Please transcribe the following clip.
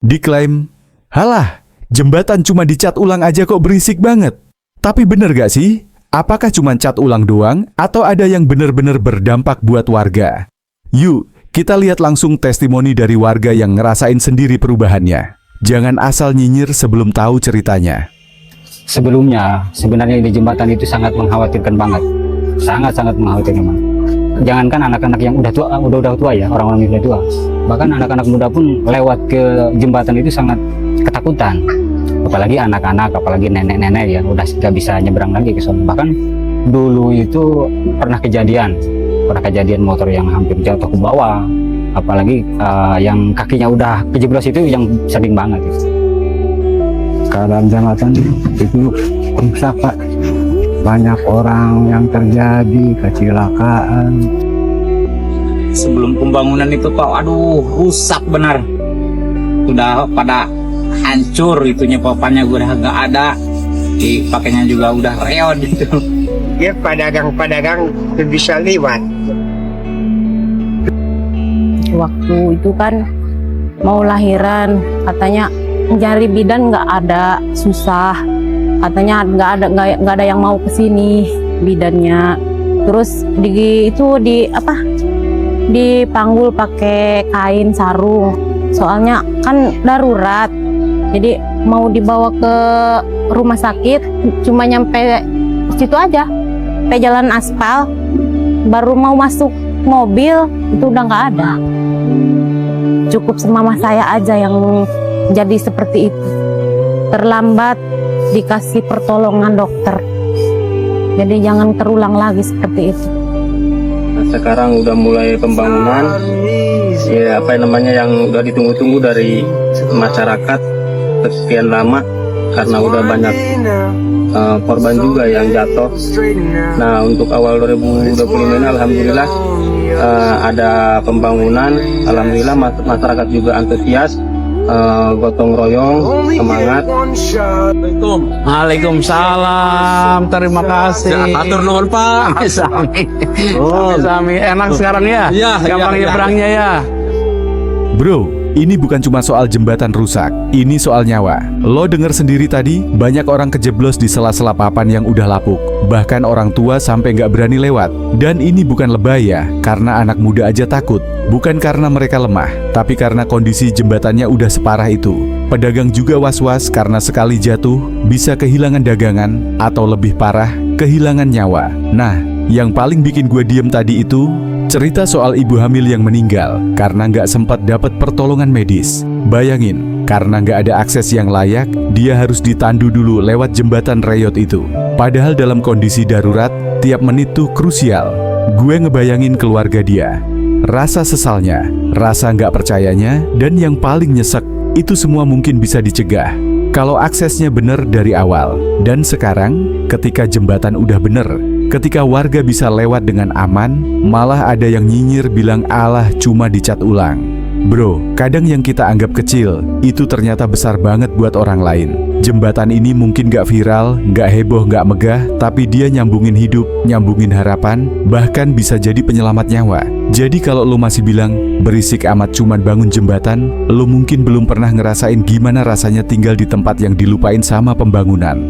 Diklaim, halah, jembatan cuma dicat ulang aja kok berisik banget. Tapi bener gak sih? Apakah cuma cat ulang doang atau ada yang bener-bener berdampak buat warga? Yuk, kita lihat langsung testimoni dari warga yang ngerasain sendiri perubahannya. Jangan asal nyinyir sebelum tahu ceritanya. Sebelumnya, sebenarnya di jembatan itu sangat mengkhawatirkan banget. Sangat-sangat mengkhawatirkan banget. Jangankan anak-anak yang udah tua ya, orang-orang yang udah tua. Bahkan anak-anak muda pun lewat ke jembatan itu sangat ketakutan. Apalagi anak-anak, apalagi nenek-nenek ya, udah gak bisa nyebrang lagi ke sana. Bahkan dulu itu pernah kejadian motor yang hampir jatuh ke bawah. Apalagi yang kakinya udah kejeblos itu yang sering banget itu. Keadaan jembatan itu rusak, Pak. Banyak orang yang terjadi kecelakaan. Sebelum pembangunan itu Pak, aduh rusak benar. Udah pada hancur itunya, papannya udah nggak ada. Dipakainya juga udah reot gitu. Ya pedagang-pedagang bisa lewat. Waktu itu kan mau lahiran, katanya mencari bidan nggak ada, susah. Katanya nggak ada yang mau kesini bidannya. Terus dipanggul pakai kain sarung. Soalnya kan darurat. Jadi mau dibawa ke rumah sakit, cuma nyampe situ aja. Sampai jalan aspal, baru mau masuk mobil itu udah nggak ada. Cukup semama saya aja yang jadi seperti itu. Terlambat dikasih pertolongan dokter. Jadi jangan terulang lagi seperti itu. Nah, sekarang udah mulai pembangunan, ya yang udah ditunggu-tunggu dari masyarakat sekian lama, karena udah banyak korban juga yang jatuh. Nah, untuk awal 2025 ini alhamdulillah ada pembangunan, alhamdulillah masyarakat juga antusias. Gotong royong, semangat. Waalaikumsalam, terima kasih. Atur nuhun Pak. Sami enak sekarang ya? Iya, gampang iya. nyebrangnya ya. Bro, ini bukan cuma soal jembatan rusak, ini soal nyawa. Lo denger sendiri tadi, banyak orang kejeblos di sela-sela papan yang udah lapuk. Bahkan orang tua sampai nggak berani lewat. Dan ini bukan lebay ya, karena anak muda aja takut. Bukan karena mereka lemah, tapi karena kondisi jembatannya udah separah itu. Pedagang juga was-was karena sekali jatuh, bisa kehilangan dagangan, atau lebih parah, kehilangan nyawa. Nah, yang paling bikin gue diem tadi itu cerita soal ibu hamil yang meninggal karena nggak sempat dapat pertolongan medis. Bayangin, karena nggak ada akses yang layak, dia harus ditandu dulu lewat jembatan reyot itu. Padahal dalam kondisi darurat, tiap menit tuh krusial. Gue ngebayangin keluarga dia. Rasa sesalnya, rasa nggak percayanya, dan yang paling nyesek, itu semua mungkin bisa dicegah kalau aksesnya bener dari awal. Dan sekarang, ketika jembatan udah bener, ketika warga bisa lewat dengan aman, malah ada yang nyinyir bilang alah cuma dicat ulang. Bro, kadang yang kita anggap kecil, itu ternyata besar banget buat orang lain. Jembatan ini mungkin gak viral, gak heboh, gak megah, tapi dia nyambungin hidup, nyambungin harapan, bahkan bisa jadi penyelamat nyawa. Jadi kalau lo masih bilang, berisik amat cuman bangun jembatan, lo mungkin belum pernah ngerasain gimana rasanya tinggal di tempat yang dilupain sama pembangunan.